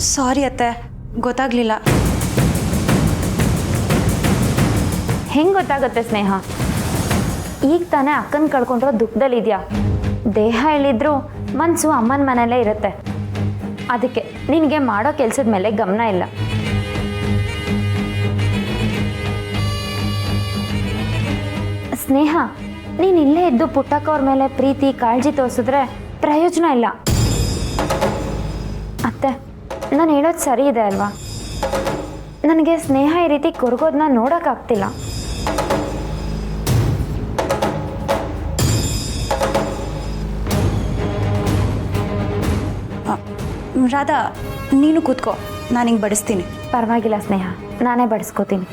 ಸಾರಿ ಅತ್ತೆ, ಗೊತ್ತಾಗಲಿಲ್ಲ. ಹೆಂಗೆ ಗೊತ್ತಾಗುತ್ತೆ ಸ್ನೇಹ? ಈಗ ತಾನೇ ಅಕ್ಕನ ಕಳ್ಕೊಂಡಿರೋ ದುಃಖದಲ್ಲಿದೆಯಾ. ದೇಹ ಹೇಳಿದ್ರು ಮನಸ್ಸು ಅಮ್ಮನ ಮನೆಯಲ್ಲೇ ಇರುತ್ತೆ. ಅದಕ್ಕೆ ನಿನಗೆ ಮಾಡೋ ಕೆಲಸದ ಮೇಲೆ ಗಮನ ಇಲ್ಲ. ಸ್ನೇಹ, ನೀನು ಇಲ್ಲೇ ಇದ್ದು ಪುಟ್ಟಕ್ಕವ್ರ ಮೇಲೆ ಪ್ರೀತಿ ಕಾಳಜಿ ತೋರಿಸಿದ್ರೆ ಪ್ರಯೋಜನ ಇಲ್ಲ. ಅತ್ತೆ, ನಾನು ಹೇಳೋದು ಸರಿ ಇದೆ ಅಲ್ವಾ? ನನಗೆ ಸ್ನೇಹ ಈ ರೀತಿ ಕೊರಗೋದನ್ನ ನೋಡೋಕ್ಕಾಗ್ತಿಲ್ಲ. ರಾಧಾ, ನೀನು ಕೂತ್ಕೋ, ನಾನು ಹಿಂಗೆ ಬಡಿಸ್ತೀನಿ. ಪರವಾಗಿಲ್ಲ ಸ್ನೇಹ, ನಾನೇ ಬಡಿಸ್ಕೋತೀನಿ.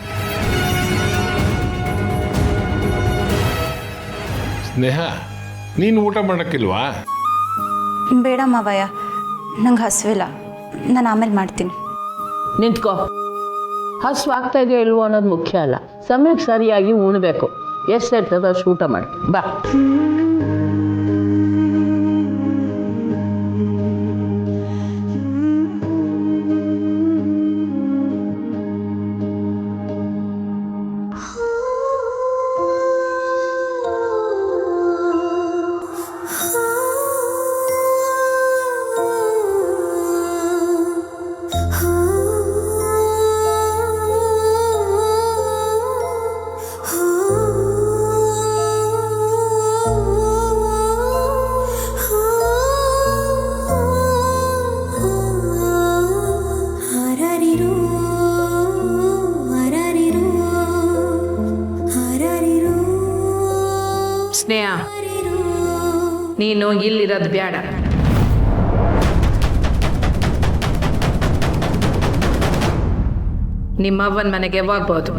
ಸ್ನೇಹ, ನೀನು ಊಟ ಮಾಡೋಕ್ಕಿಲ್ವಾ? ಬೇಡ ಮಾವಯ್ಯ, ನಂಗೆ ಹಸಿವಿಲ್ಲ, ನಾನು ಆಮೇಲೆ ಮಾಡ್ತೀನಿ. ನಿಂತ್ಕೋ. ಹಸುವಾಗ್ತಾ ಇದೆಯೋ ಇಲ್ವೋ ಅನ್ನೋದು ಮುಖ್ಯ ಅಲ್ಲ, ಸಮಯಕ್ಕೆ ಸರಿಯಾಗಿ ಉಣಬೇಕು. ಎಷ್ಟು ಇರ್ತದೆ ಅಷ್ಟು ಊಟ ಮಾಡಿ ಬಾ. ಸ್ನೇಹ, ನೀನು ಇಲ್ಲಿರೋದು ಬೇಡ. ನಿಮ್ಮವ್ವನ ಮನೆಗೆ ಹೋಗ್ಬೋದು.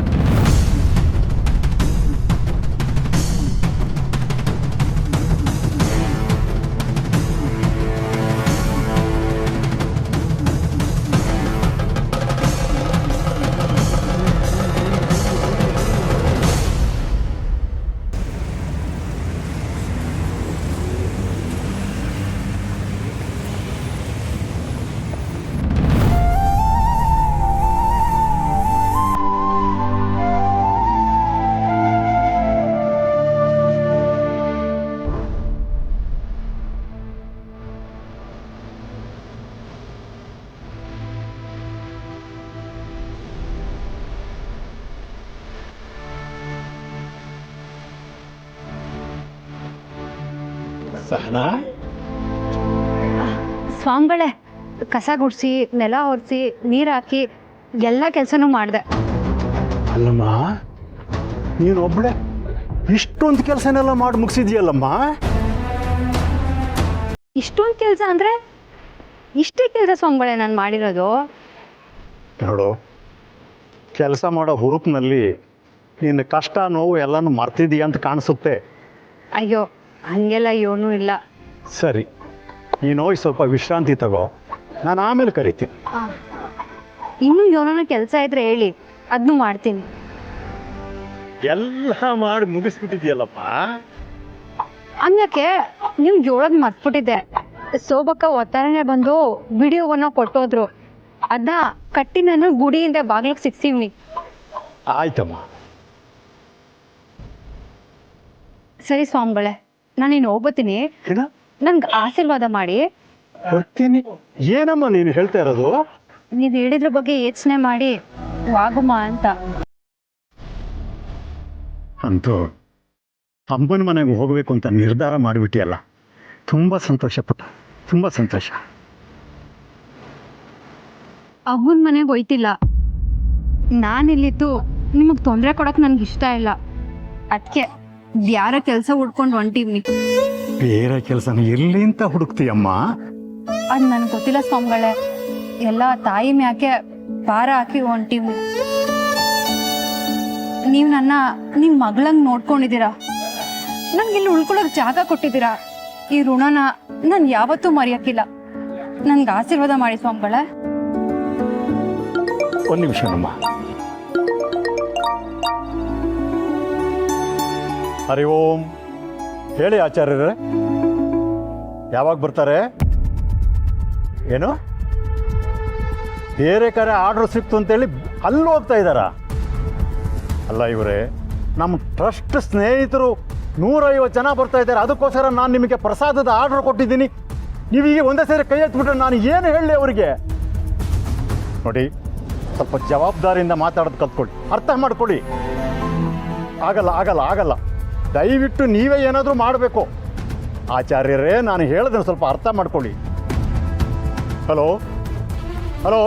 ಸ್ವಾಮಿಗಳೇ, ಕಸ ಗುಡಿಸಿ, ನೆಲ ಒರೆಸಿ, ನೀರು ಹಾಕಿ ಎಲ್ಲ ಕೆಲಸನೂ ಮಾಡಿದೆ. ಅಲ್ಲಮ್ಮ, ನೀನೊಬ್ಬಳೆ ಇಷ್ಟೊಂದು ಕೆಲಸನೆಲ್ಲ ಮಾಡಿ ಮುಗಿಸಿದ್ಯಲ್ಲಮ್ಮ. ಇಷ್ಟೊಂದು ಕೆಲಸ ಅಂದರೆ ಇಷ್ಟೇ ಕೆಲಸ ಸ್ವಾಮಿಗಳೇ ನಾನು ಮಾಡಿರೋದು. ನೋಡು, ಕೆಲಸ ಮಾಡೋ ಹುರುಪಿನಲ್ಲಿ ನಿನ್ನ ಕಷ್ಟ ನೋವು ಎಲ್ಲನೂ ಮರ್ತಿದೀಯ ಅಂತ ಕಾಣಿಸುತ್ತೆ. ಅಯ್ಯೋ, ಹಂಗೆಲ್ಲ ಏನೂ ಇಲ್ಲ. ಸರಿ, ನೀನು ಹೋಗಿ ಸ್ವಲ್ಪ ವಿಶ್ರಾಂತಿ ತಗೋ, ನಾನು ಆಮೇಲೆ ಕರಿತೀನಿ. ಇನ್ನೂ ಏನೋ ಕೆಲಸ ಇದ್ರೆ ಹೇಳಿ, ಅದನ್ನು ಮಾಡ್ತೀನಿ. ಎಲ್ಲ ಮಾಡಿ ಮುಗಿಸ್ಬಿಟ್ಟಿದ್ಯಲ್ಲಪ್ಪ. ಹಂಗಕ್ಕೆ ನೀವು ಹೇಳೋದು ಮರ್ತ್ಬಿಟ್ಟಿದ್ದೆ. ಸೋಬಕ್ಕ ಒತ್ತಾರನೆ ಬಂದು ವಿಡಿಯೋವನ್ನು ಕೊಟ್ಟೋದ್ರು. ಅದನ್ನ ಕಟ್ಟಿ ನಾನು ಗುಡಿಯಿಂದ ಬಾಗ್ಲಿಗೆ ಸಿಕ್ಸಿವ್ನಿ. ಆಯ್ತಮ್ಮ. ಸರಿ ಸ್ವಾಮಿಗಳೇ, ನಾನಿನ್ನು ಹೋಗ್ಬತ್ತೀನಿ. ನನ್ಗೆ ಆಶೀರ್ವಾದ ಮಾಡಿ. ಬರ್ತೀನಿ. ಏನಮ್ಮ ನೀನು ಹೇಳ್ತಾ ಇರೋದು? ನೀವು ಹೇಳಿದ್ರ ಬಗ್ಗೆ ಯೋಚನೆ ಮಾಡಿ ವಾಗುಮ ಅಂತ. ಅಂತೂ ಅಮ್ಮನ ಮನೆಗೆ ಹೋಗಬೇಕು ಅಂತ ನಿರ್ಧಾರ ಮಾಡಿಬಿಟ್ಟಿಯಲ್ಲ. ತುಂಬ ಸಂತೋಷ ಪುಟ್ಟ, ತುಂಬ ಸಂತೋಷ. ಅಮ್ಮನ ಮನೆಗೆ ಹೋಯ್ತಿಲ್ಲ. ನಾನಿಲ್ಲಿದ್ದು ನಿಮಗೆ ತೊಂದರೆ ಕೊಡಕ್ಕೆ ನನಗೆ ಇಷ್ಟ ಇಲ್ಲ. ಅದಕ್ಕೆ ಯಾರ ಕೆಲಸ ಹುಡ್ಕೊಂಡು ಹೊಂಟಿವ್ನಿ. ಬೇರೆ ಕೆಲಸನ ಎಲ್ಲಿ ಅಂತ ಹುಡುಕ್ತೀಯಮ್ಮ? ಅದು ನನಗೆ ಗೊತ್ತಿಲ್ಲ ಸ್ವಾಮಿಗಳೇ. ಎಲ್ಲ ತಾಯಿ ಮ್ಯಾಕೆ ಭಾರ ಹಾಕಿ ಹೊಂಟಿವ್ನಿ. ನೀವು ನನ್ನ ನಿಮ್ಮ ಮಗಳಂಗೆ ನೋಡ್ಕೊಂಡಿದ್ದೀರಾ. ನಂಗೆ ಇಲ್ಲಿ ಉಳ್ಕೊಳ್ಳೋಕೆ ಜಾಗ ಕೊಟ್ಟಿದ್ದೀರಾ. ಈ ಋಣನ ನಾನು ಯಾವತ್ತೂ ಮರೆಯೋಕ್ಕಿಲ್ಲ. ನನ್ಗೆ ಆಶೀರ್ವಾದ ಮಾಡಿ ಸ್ವಾಮಿಗಳೇ. ಒಂದು ನಿಮಿಷ ನಮ್ಮ. ಹರಿ ಓಂ. ಹೇಳಿ ಆಚಾರ್ಯರೇ, ಯಾವಾಗ ಬರ್ತಾರೆ? ಏನು ಬೇರೆ ಕಡೆ ಆರ್ಡ್ರ್ ಸಿಕ್ತು ಅಂತೇಳಿ ಅಲ್ಲಿ ಹೋಗ್ತಾ ಇದ್ದಾರಾ? ಅಲ್ಲ ಇವರೇ, ನಮ್ಮ ಟ್ರಸ್ಟ್ ಸ್ನೇಹಿತರು 150 ಜನ ಬರ್ತಾ ಇದ್ದಾರೆ, ಅದಕ್ಕೋಸ್ಕರ ನಾನು ನಿಮಗೆ ಪ್ರಸಾದದ ಆರ್ಡ್ರ್ ಕೊಟ್ಟಿದ್ದೀನಿ. ನೀವೀಗ ಒಂದೇ ಸೇರಿ ಕೈ ಎತ್ಬಿಟ್ರೆ ನಾನು ಏನು ಹೇಳಲಿ ಅವರಿಗೆ? ನೋಡಿ, ಸ್ವಲ್ಪ ಜವಾಬ್ದಾರಿಯಿಂದ ಮಾತಾಡೋದು ಕಲ್ತ್ಕೊಳ್ಳಿ, ಅರ್ಥ ಮಾಡ್ಕೊಳ್ಳಿ. ಆಗಲ್ಲ ಆಗಲ್ಲ ಆಗಲ್ಲ, ದಯವಿಟ್ಟು ನೀವೇ ಏನಾದರೂ ಮಾಡಬೇಕು. ಆಚಾರ್ಯರೇ, ನಾನು ಹೇಳೋದನ್ನು ಸ್ವಲ್ಪ ಅರ್ಥ ಮಾಡ್ಕೊಳ್ಳಿ. ಹಲೋ ಹಲೋ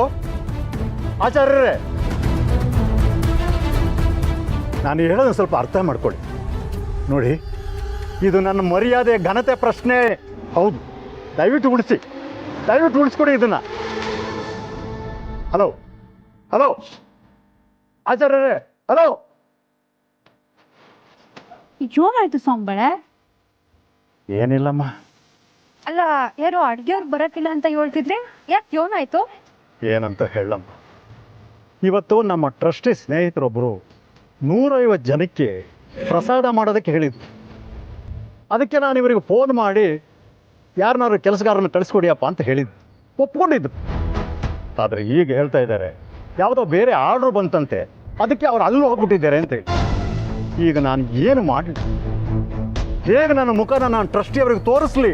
ಆಚಾರ್ಯರೇ, ನಾನು ಹೇಳೋದನ್ನು ಸ್ವಲ್ಪ ಅರ್ಥ ಮಾಡ್ಕೊಳ್ಳಿ. ನೋಡಿ, ಇದು ನನ್ನ ಮರ್ಯಾದೆ ಘನತೆ ಪ್ರಶ್ನೆ. ಹೌದು, ದಯವಿಟ್ಟು ಉಳಿಸಿ, ದಯವಿಟ್ಟು ಉಳಿಸ್ಕೊಡಿ ಇದನ್ನು. ಹಲೋ ಹಲೋ ಆಚಾರ್ಯರೇ, ಹಲೋ. ಏನಾಯ್ತು ಸಾಂಬಳೆ? ಏನಿಲ್ಲಮ್ಮ. ಅಲ್ಲ, ಯಾರೋ ಅಡ್ಗೆಯವ್ರು ಬರೋಕ್ಕಿಲ್ಲ ಅಂತ ಹೇಳ್ತಿದ್ರೆ, ಯಾಕೆ ಏನಾಯ್ತು? ಏನಂತ ಹೇಳಮ್ಮ, ಇವತ್ತು ನಮ್ಮ ಟ್ರಸ್ಟಿ ಸ್ನೇಹಿತರೊಬ್ಬರು 150 ಜನಕ್ಕೆ ಪ್ರಸಾದ ಮಾಡೋದಕ್ಕೆ ಹೇಳಿದ್ರು. ಅದಕ್ಕೆ ನಾನು ಇವರಿಗೆ ಫೋನ್ ಮಾಡಿ ಯಾರನ್ನಾರು ಕೆಲಸಗಾರನ ಕಳಿಸ್ಕೊಡಿಯಪ್ಪ ಅಂತ ಹೇಳಿದ್ದು, ಒಪ್ಕೊಂಡಿದ್ದು. ಆದರೆ ಈಗ ಹೇಳ್ತಾ ಇದ್ದಾರೆ ಯಾವುದೋ ಬೇರೆ ಆರ್ಡ್ರ್ ಬಂತಂತೆ, ಅದಕ್ಕೆ ಅವ್ರು ಅಲ್ಲಿ ಹೋಗ್ಬಿಟ್ಟಿದ್ದಾರೆ ಅಂತೇಳಿ. ಈಗ ನಾನು ಏನು ಮಾಡಲಿ? ಹೇಗೆ ನನ್ನ ಮುಖನ ನಾನು ಟ್ರಸ್ಟಿ ಅವ್ರಿಗೆ ತೋರಿಸ್ಲಿ?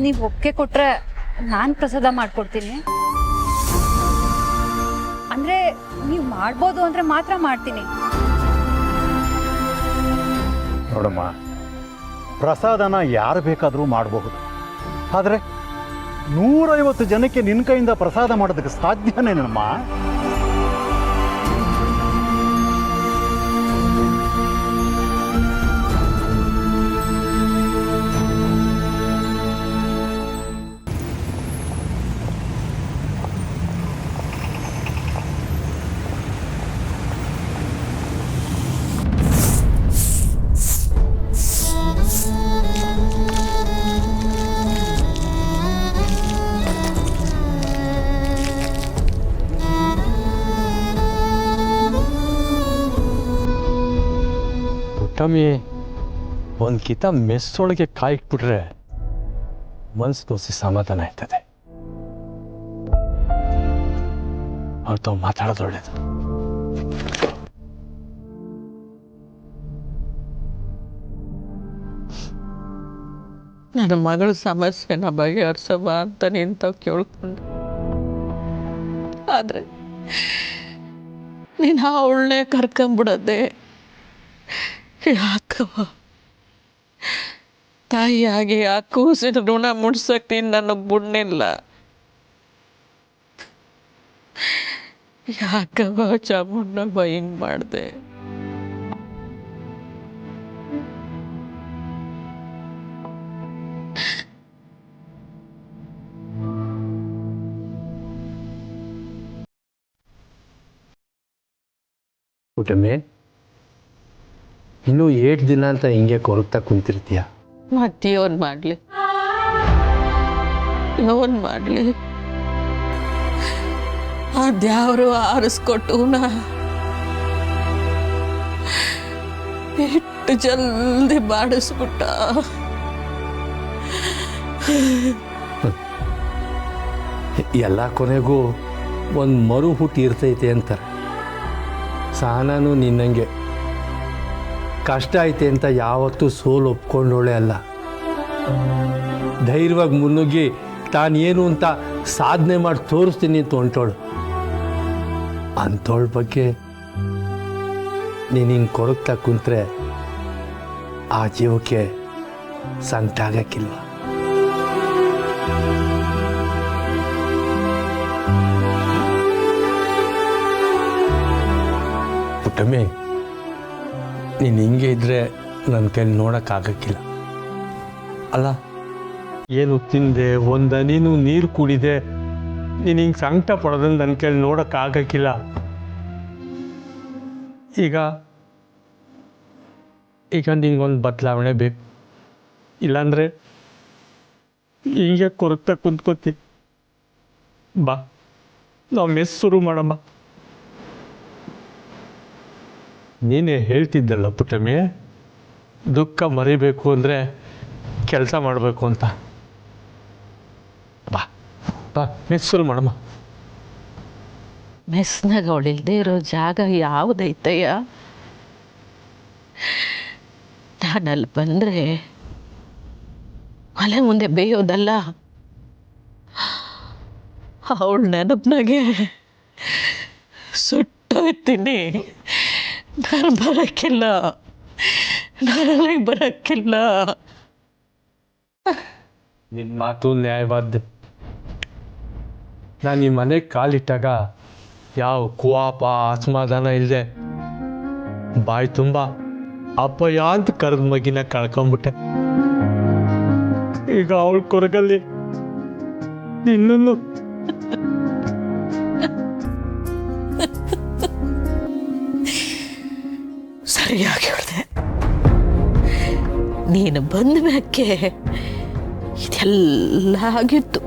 ನೀವು ಒಪ್ಪಿಗೆ ಕೊಟ್ರೆ ನಾನು ಪ್ರಸಾದ ಮಾಡ್ಕೊಡ್ತೀನಿ. ಅಂದರೆ ನೀವು ಮಾಡ್ಬೋದು ಅಂದರೆ ಮಾತ್ರ ಮಾಡ್ತೀನಿ. ನೋಡಮ್ಮ, ಪ್ರಸಾದನ ಯಾರು ಬೇಕಾದರೂ ಮಾಡಬಹುದು, ಆದರೆ 150 ಜನಕ್ಕೆ ನಿನ್ನ ಕೈಯಿಂದ ಪ್ರಸಾದ ಮಾಡೋದಕ್ಕೆ ಸಾಧ್ಯನೇನಮ್ಮ? ಟಮ್ಮಿ, ಒಂದು ಕಿತ ಮೆಸ್ಸೊಳಗೆ ಕಾಯಿಟ್ಬಿಟ್ರೆ ಮನ್ಸು ದೋಸಿ ಸಮಾಧಾನ ಆಯ್ತದೆ. ಅವ್ರು ತಾವು ಮಾತಾಡೋದು ಒಳ್ಳೇದು. ನನ್ನ ಮಗಳ ಸಮಸ್ಯೆನ ಬಗೆಹರಿಸವ ಅಂತ ನಿಂತಾವ್ ಕೇಳ್ಕೊಂಡು, ಆದರೆ ನೀನು ಅವಳನ್ನೇ ಕರ್ಕೊಂಬಿಡೋದೆ ಯಾಕವ? ತಾಯಿಯಾಗಿ ಆ ಕೂಸಿನ ಋಣ ಮುಡ್ಸಕ್ಕೆ ನೀನು ನನಗೆ ಬುಣ್ಣಿಲ್ಲ. ಯಾಕವ ಚಾಮುಂಡಮ್ಮ ಹಿಂಗೆ ಮಾಡಿದೆ? ಊಟಮ್ಮೆ, ಇನ್ನೂ 8 ದಿನ ಅಂತ ಹಿಂಗೆ ಕೊರಗ್ತಾ ಕುಂತಿರ್ತೀಯ. ಮತ್ತೆ ಏನು ಮಾಡಲಿ? ಏನು ಮಾಡಲಿ? ಅದ್ಯಾವರು ಆರಿಸ್ಕೊಟ್ಟುನ ಎಷ್ಟು ಜಲ್ದಿ ಬಾಡಿಸ್ಬಿಟ್ಟ. ಎಲ್ಲ ಕೊನೆಗೂ ಒಂದು ಮರು ಹುಟ್ಟಿ ಇರ್ತೈತೆ ಅಂತಾರೆ. ಸಹನಾನು ನಿನ್ನಂಗೆ ಕಷ್ಟ ಐತೆ ಅಂತ ಯಾವತ್ತೂ ಸೋಲು ಒಪ್ಕೊಂಡೋಳೆ ಅಲ್ಲ. ಧೈರ್ಯವಾಗಿ ಮುನ್ನುಗ್ಗಿ ತಾನೇನು ಅಂತ ಸಾಧನೆ ಮಾಡಿ ತೋರಿಸ್ತೀನಿ ಅಂತ ಹೊಂಟೋಳು. ಅಂಥವಳ ಬಗ್ಗೆ ನೀನು ಹಿಂಗೆ ಕೊರಗ್ತಾ ಕುಂತ್ರೆ ಆ ಜೀವಕ್ಕೆ ಸಂಕಟ ಆಗಕ್ಕಿಲ್ವ? ಪುಟ್ಟಮ್ಮಿ, ನೀನು ಹಿಂಗೆ ಇದ್ದರೆ ನನ್ನ ಕೈಲಿ ನೋಡೋಕ್ಕಾಗಕ್ಕಿಲ್ಲ. ಅಲ್ಲ, ಏನು ತಿಂದೆ, ಒಂದು ಹನಿನೂ ನೀರು ಕುಡಿದೆ, ನೀನು ಹಿಂಗೆ ಸಂಕಟ ಪಡೋದನ್ನು ನನ್ನ ಕೈಲಿ ನೋಡೋಕ್ಕಾಗಕ್ಕಿಲ್ಲ. ಈಗ ನಿನಗೊಂದು ಬದಲಾವಣೆ ಬೇಕು, ಇಲ್ಲಾಂದರೆ ಹೀಗೆ ಕೊರಗ್ತಾ ಕುಂತ್ಕೋತಿ. ಬಾ, ನಾವು ಮೆಸ್ ಶುರು ಮಾಡಮ್ಮ. ನೀನೇ ಹೇಳ್ತಿದ್ದಲ್ಲ ಪುಟ್ಟಮ್ಮಿ, ದುಃಖ ಮರಿಬೇಕು ಅಂದರೆ ಕೆಲಸ ಮಾಡಬೇಕು ಅಂತ. ಬಾ ಬಾ, ಮೆಸ್ ಶುರು ಮಾಡಮ್ಮ. ಮೆಸ್ನಾಗ ಅವಳಿಲ್ದೇ ಇರೋ ಜಾಗ ಯಾವುದೈತಯ್ಯ? ನಾನಲ್ಲಿ ಬಂದರೆ ಮಲೆ ಮುಂದೆ ಬೇಯೋದಲ್ಲ, ಅವಳ ನೆನಪಿನಾಗೆ ಸುಟ್ಟೋಗ್ತೀನಿ. ನಾನು ಬರೋಕ್ಕಿಲ್ಲ, ನಾನು ಬರೋಕ್ಕಿಲ್ಲ. ನಿನ್ನ ಮಾತು ನ್ಯಾಯವಾದ. ನಾನು ಈ ಮನೆಗೆ ಕಾಲಿಟ್ಟಾಗ ಯಾವ ಕೋಪ ಅಸಮಾಧಾನ ಇಲ್ಲದೆ ಬಾಯಿ ತುಂಬ ಅಪ್ಪಯ್ಯ ಅಂತ ಕರೆದ ಮಗಿನ ಕಳ್ಕೊಂಬಿಟ್ಟೆ. ಈಗ ಅವಳ ಕೊರಗಲ್ಲಿ ನಿನ್ನನ್ನು ಸರಿಯಾಗಿ ಹೇಳಿದೆ. ನೀನು ಬಂದ ಮ್ಯಾಕೆ ಇದೆಲ್ಲ ಆಗಿತ್ತು.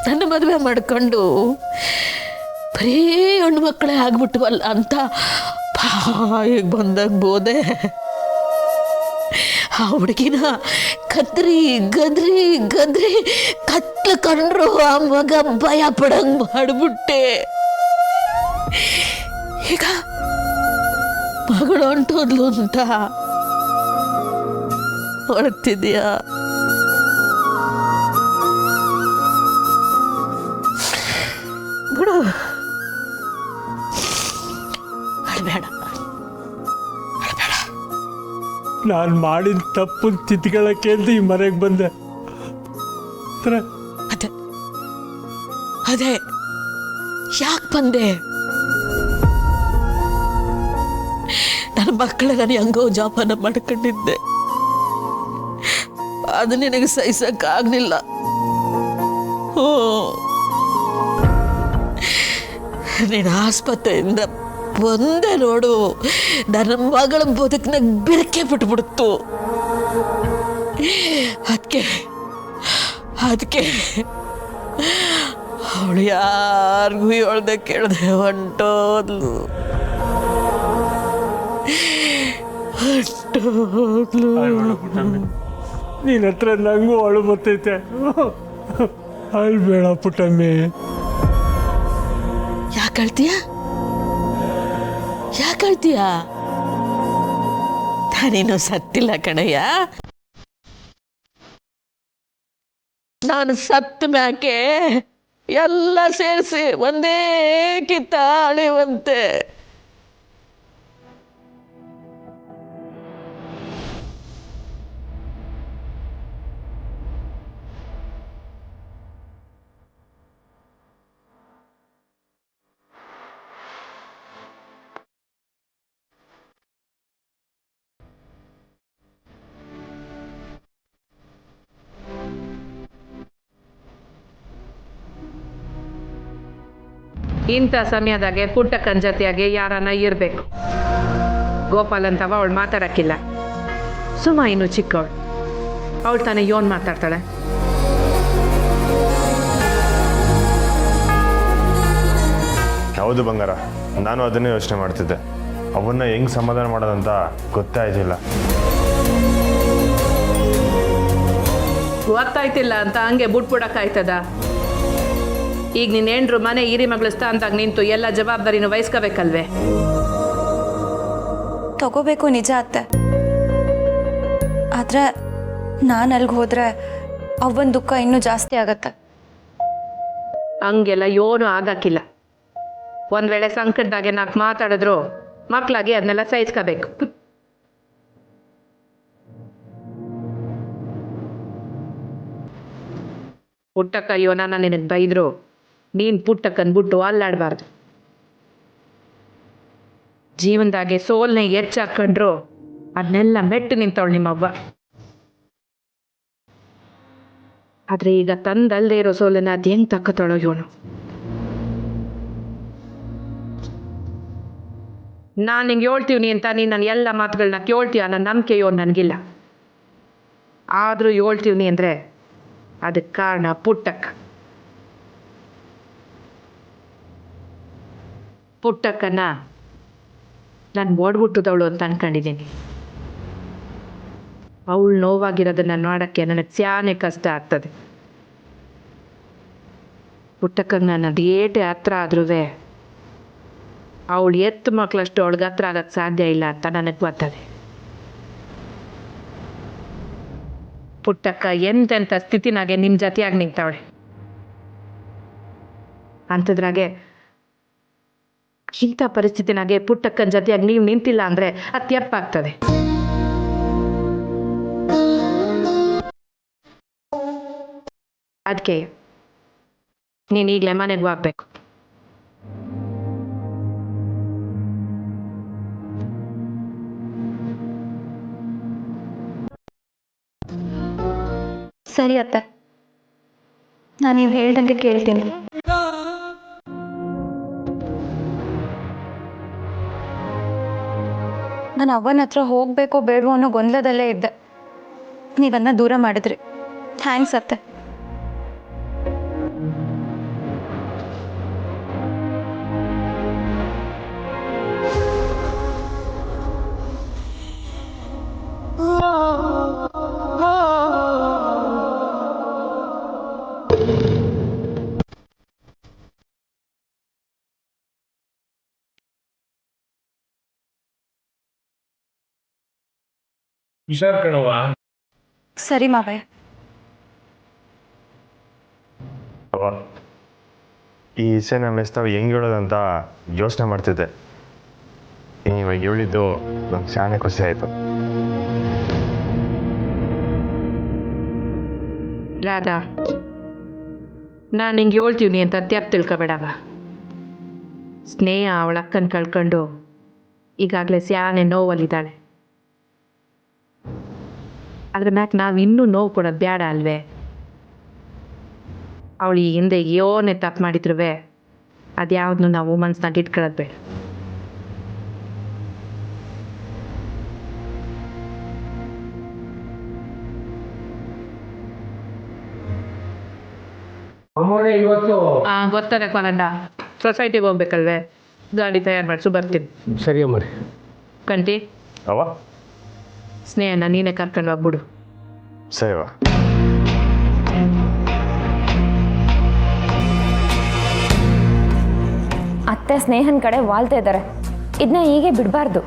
ನನ್ನ ಮದುವೆ ಮಾಡ್ಕೊಂಡು ಬರೀ ಹೆಣ್ಣು ಮಕ್ಕಳೇ ಆಗ್ಬಿಟ್ವಲ್ಲ ಅಂತ ಬಾಯಿಗೆ ಬಂದಾಗ ಬೋದೆ. ಆ ಹುಡುಗಿನ ಕದ್ರಿ ಗದ್ರಿ ಗದ್ರಿ ಕತ್ಲ ಕಂಡ್ರು ಆ ಮಗ ಭಯ ಪಡಂಗ್ ಮಾಡ್ಬಿಟ್ಟೆ. ಈಗ ಮಗಳು ಹೊಂಟೋದ್ಲು ಅಂತ ಹೊರಡ್ತಿದ್ಯಾ? ಬಿಡು, ಅಳ್ಬೇಡ ಅಳ್ಬೇಡ. ನಾನು ಮಾಡಿದ ತಪ್ಪು ತಿದ್ಕೊಳ್ಳೋಕೆ ಅಂತ ಈ ಮನೆಗೆ ಬಂದೆ. ಅದೇ ಅದೇ ಯಾಕೆ ಬಂದೆ? ನನ್ನ ಮಕ್ಕಳ ನಾನು ಹೆಂಗೋ ಜೋಪಾನ ಮಾಡ್ಕೊಂಡಿದ್ದೆ, ಅದು ನಿನಗೆ ಸಹಿಸಕ್ಕಾಗ್ಲಿಲ್ಲ. ನೀನು ಆಸ್ಪತ್ರೆಯಿಂದ ಬಂದೆ ನೋಡು, ನನ್ನ ಮಗಳ ಬದುಕಿನಾಗ ಬೆರಕೆ ಬಿಟ್ಬಿಡ್ತು. ಅದಕ್ಕೆ ಅವಳು ಯಾರಿಗೂ ಹೇಳ್ದೆ ಕೇಳ್ದೆ ಹೊಂಟೋದ್ಲು. ನಿನ್ನ ಹತ್ರ ನಂಗೂ ಅಳು ಬರ್ತೈತೆ. ಅಳ್ಬೇಡ ಪುಟ್ಟಮ್ಮಿ. ಯಾಕಳ್ತೀಯ? ನಾನೇನು ಸತ್ತಿಲ್ಲ ಕಣಯ್ಯ. ನಾನು ಸತ್ತ ಮ್ಯಾಕೆ ಎಲ್ಲ ಸೇರಿಸಿ ಒಂದೇ ಕಿತ್ತ ಅಳಿವಂತೆ. ಇಂಥ ಸಮಯದಾಗೆ ಪುಟ್ಟಕ್ಕನ ಜೊತೆಯಾಗೆ ಯಾರನ್ನ ಇರಬೇಕು. ಗೋಪಾಲ್ ಅಂತವ ಅವಳು ಮಾತಾಡಕ್ಕಿಲ್ಲ. ಸುಮ ಇನ್ನು ಚಿಕ್ಕವಳು, ಅವಳು ತಾನೇ ಯೋನ್ ಮಾತಾಡ್ತಾಳೆ. ಹೌದು ಬಂಗಾರ, ನಾನು ಅದನ್ನೇ ಯೋಚನೆ ಮಾಡ್ತಿದ್ದೆ. ಅವನ್ನ ಹೆಂಗ್ ಸಮಾಧಾನ ಮಾಡೋದಂತ ಗೊತ್ತೇ ಆಯ್ತಿಲ್ಲ. ಗೊತ್ತಾಯ್ತಿಲ್ಲ ಅಂತ ಹಂಗೆ ಬಿಟ್ಬಿಡಕ್ಕಾಯ್ತದ? ಈಗ ನಿನ್ನ ಹೆಂಡ್ರು ಮನೆ ಹಿರಿ ಮಗಳ ಸ್ಥಾನದಾಗ ನಿಂತು ಎಲ್ಲ ಜವಾಬ್ದಾರಿನ ವಹಿಸ್ಕೋಬೇಕಲ್ವೇ? ತಗೋಬೇಕು ನಿಜ ಅತ್ತೆ, ಆದ್ರೆ ನಾನು ಅಲ್ಲಿಗೆ ಹೋದ್ರೆ ಅವನ ದುಃಖ ಇನ್ನೂ ಜಾಸ್ತಿ ಆಗತ್ತೆ. ಹಂಗೆಲ್ಲ ಏನೂ ಆಗಕ್ಕಿಲ್ಲ. ಒಂದ್ ವೇಳೆ ಸಂಕಟದಾಗೆ ನಾಲ್ಕು ಮಾತಾಡಿದ್ರು ಮಕ್ಕಳಾಗಿ ಅದನ್ನೆಲ್ಲ ಸಹಿಸ್ಕೋಬೇಕು. ಪುಟ್ಟಕ್ಕ ಯೋನ ನಿನಗೆ ಬೈದ್ರು ನೀನು ಪುಟ್ಟಕ್ಕನ್ ಬಿಟ್ಟು ಅಲ್ಲಾಡಬಾರ್ದು. ಜೀವನದಾಗೆ ಸೋಲ್ನ ಹೆಚ್ಚಾಕೊಂಡ್ರು ಅದನ್ನೆಲ್ಲ ಮೆಟ್ಟು ನಿಂತವಳು ನಿಮ್ಮವ್ವ. ಆದ್ರೆ ಈಗ ತಂದಲ್ದೇ ಇರೋ ಸೋಲನ್ನ ಅದು ಹೆಂಗ್ ತಕ್ಕತೊಳೋ ಇವನು. ನಾನು ನಿಂಗೆ ಹೇಳ್ತೀವಿ ಅಂತ ನೀನು ನನ್ನ ಎಲ್ಲ ಮಾತುಗಳನ್ನ ಕೇಳ್ತೀಯ ನನ್ನ ನಂಬಿಕೆಯೋ ನನಗಿಲ್ಲ. ಆದರೂ ಹೇಳ್ತೀವಿ ಅಂದರೆ ಅದಕ್ಕೆ ಕಾರಣ ಪುಟ್ಟಕ್ಕ. ಪುಟ್ಟಕ್ಕನ ನಾನು ಓಡ್ಬಿಟ್ಟದವಳು ಅಂತ ಅನ್ಕೊಂಡಿದ್ದೀನಿ. ಅವಳು ನೋವಾಗಿರೋದನ್ನ ನೋಡೋಕ್ಕೆ ನನಗೆ ಸ್ಯಾನೆ ಕಷ್ಟ ಆಗ್ತದೆ. ಪುಟ್ಟಕ್ಕಂಗೆ ನಾನು ಅದೇಟೆ ಹತ್ರ ಆದ್ರೂ ಅವಳು ಎತ್ತು ಮಕ್ಕಳಷ್ಟು ಅವಳಿಗೆ ಹತ್ರ ಆಗಕ್ಕೆ ಸಾಧ್ಯ ಇಲ್ಲ ಅಂತ ನನಗೆ ಬರ್ತದೆ. ಪುಟ್ಟಕ್ಕ ಎಂತೆಂಥ ಸ್ಥಿತಿನಾಗೆ ನಿಮ್ಮ ಜೊತೆಯಾಗಿ ನಿಂತವಳೆ. ಅಂಥದ್ರಾಗೆ ಇಂಥ ಪರಿಸ್ಥಿತಿನಾಗೆ ಪುಟ್ಟಕ್ಕನ ಜೊತೆಯಾಗಿ ನೀವು ನಿಂತಿಲ್ಲ ಅಂದರೆ ಅದು ತಪ್ಪಾಗ್ತದೆ. ಅದಕ್ಕೆ ನೀನು ಈಗಲೇ ಮನೆಗೆ ಹೋಗ್ಬೇಕು. ಸರಿ ಅತ್ತೆ, ನಾನು ನೀವು ಹೇಳ್ದಂಗೆ ಕೇಳ್ತೀನಿ. ನಾನು ಅವನ ಹತ್ರ ಹೋಗಬೇಕೋ ಬೇಡವೋ ಅನ್ನೋ ಗೊಂದಲದಲ್ಲೇ ಇದ್ದೆ. ನೀವನ್ನ ದೂರ ಮಾಡಿದ್ರಿ. ಥ್ಯಾಂಕ್ಸ್ ಅತ್ತೆ. ಹುಷಾರ್ ಕಣವ್ವ. ಸರಿ ಮಾವಯ್ಯ. ಅವ ಈ ವಿಷಯನ ಮೆಸ್ತಾವ್ ಹೆಂಗೆ ಹೇಳೋದಂತ ಯೋಚನೆ ಮಾಡ್ತಿದ್ದೆ. ಇವಾಗ ಹೇಳಿದ್ದು ನಂಗೆ ಶಾನೆ ಖುಷಿ ಆಯಿತು. ರಾಧಾ, ನಾನು ಹಿಂಗೆ ಹೇಳ್ತೀವಿ ಅಂತ ತಪ್ಪು ತಿಳ್ಕೊಬೇಡವ. ಸ್ನೇಹ ಅವಳ ಅಕ್ಕನ ಕಳ್ಕೊಂಡು ಈಗಾಗಲೇ ಸ್ಯಾನೆ ನೋವಲ್ಲಿದ್ದಾಳೆ. ಅದ್ರ ಮ್ಯಾಕೆ ನಾವು ಇನ್ನೂ ನೋವು ಕೊಡೋದು ಬೇಡ ಅಲ್ವೇ? ಅವಳು ಈ ಹಿಂದೆ ಯೋನೇ ತಪ್ಪು ಮಾಡಿದ್ರು ಅದ್ಯಾವ್ದನ್ನು ನಾವು ಮನ್ಸ್ನಾಗ ಇಟ್ಕೊಳ್ಳೋದು ಬೇಡ. ಇವತ್ತು ಗೊತ್ತದೆ ಕೊನಂಡ, ಸೊಸೈಟಿಗೆ ಹೋಗ್ಬೇಕಲ್ವೇ? ಗಾಡಿ ತಯಾರು ಮಾಡಿಸು, ಬರ್ತೀನಿ. ಸರಿ ಅಮ್ಮ. ಕಂಟಿ ಅವ ಸ್ನೇಹನ ನೀನೇ ಕರ್ಕೊಂಡು ಹೋಗ್ಬಿಡು. ಸರಿವಾ. ಅತ್ತೆ ಸ್ನೇಹನ ಕಡೆ ವಾಲ್ತಾ ಇದ್ದಾರೆ. ಇದನ್ನ ಹೀಗೆ ಬಿಡಬಾರ್ದು.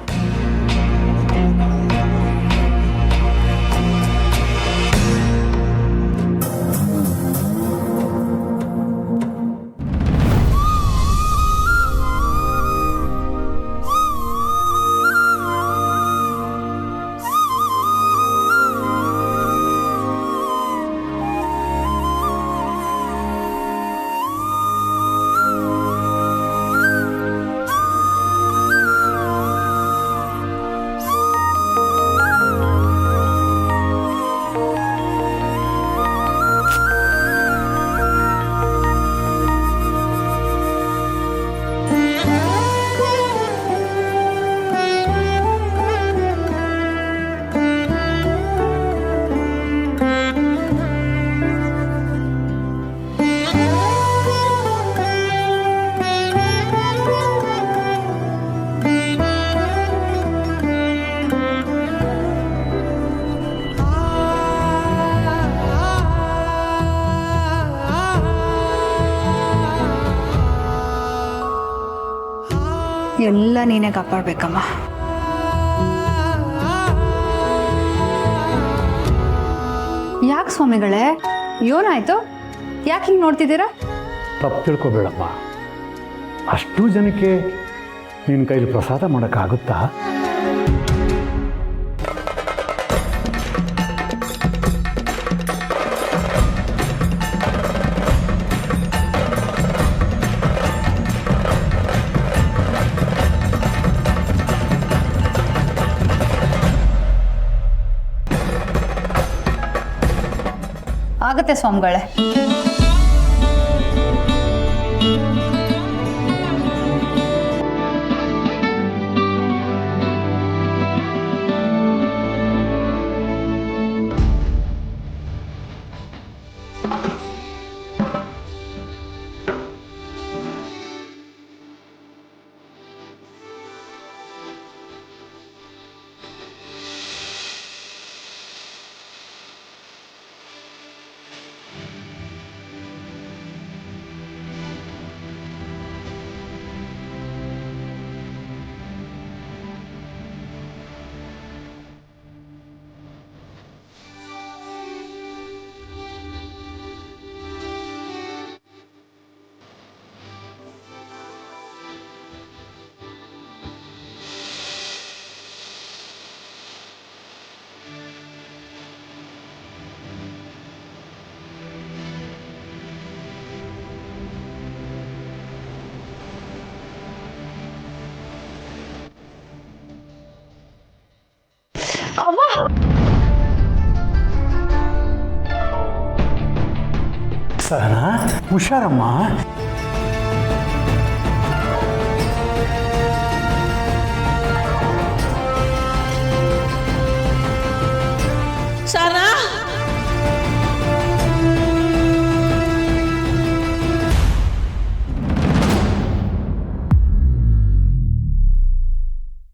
ಎಲ್ಲ ನೀನೇ ಕಾಪಾಡಬೇಕಮ್ಮ. ಯಾಕೆ ಸ್ವಾಮಿಗಳೇ, ಏನಾಯ್ತು? ಯಾಕೆ ಹಿಂಗೆ ನೋಡ್ತಿದ್ದೀರಾ? ತಪ್ಪು ತಿಳ್ಕೊಬೇಡಮ್ಮ. ಅಷ್ಟು ಜನಕ್ಕೆ ನಿನ್ನ ಕೈಲಿ ಪ್ರಸಾದ ಮಾಡೋಕ್ಕಾಗುತ್ತಾ? ಆಗತ್ತೆ ಸ್ವಾಮಿಗಳೇ. ಸಹನಾ ಹುಷಾರಮ್ಮ. ಸಹನಾ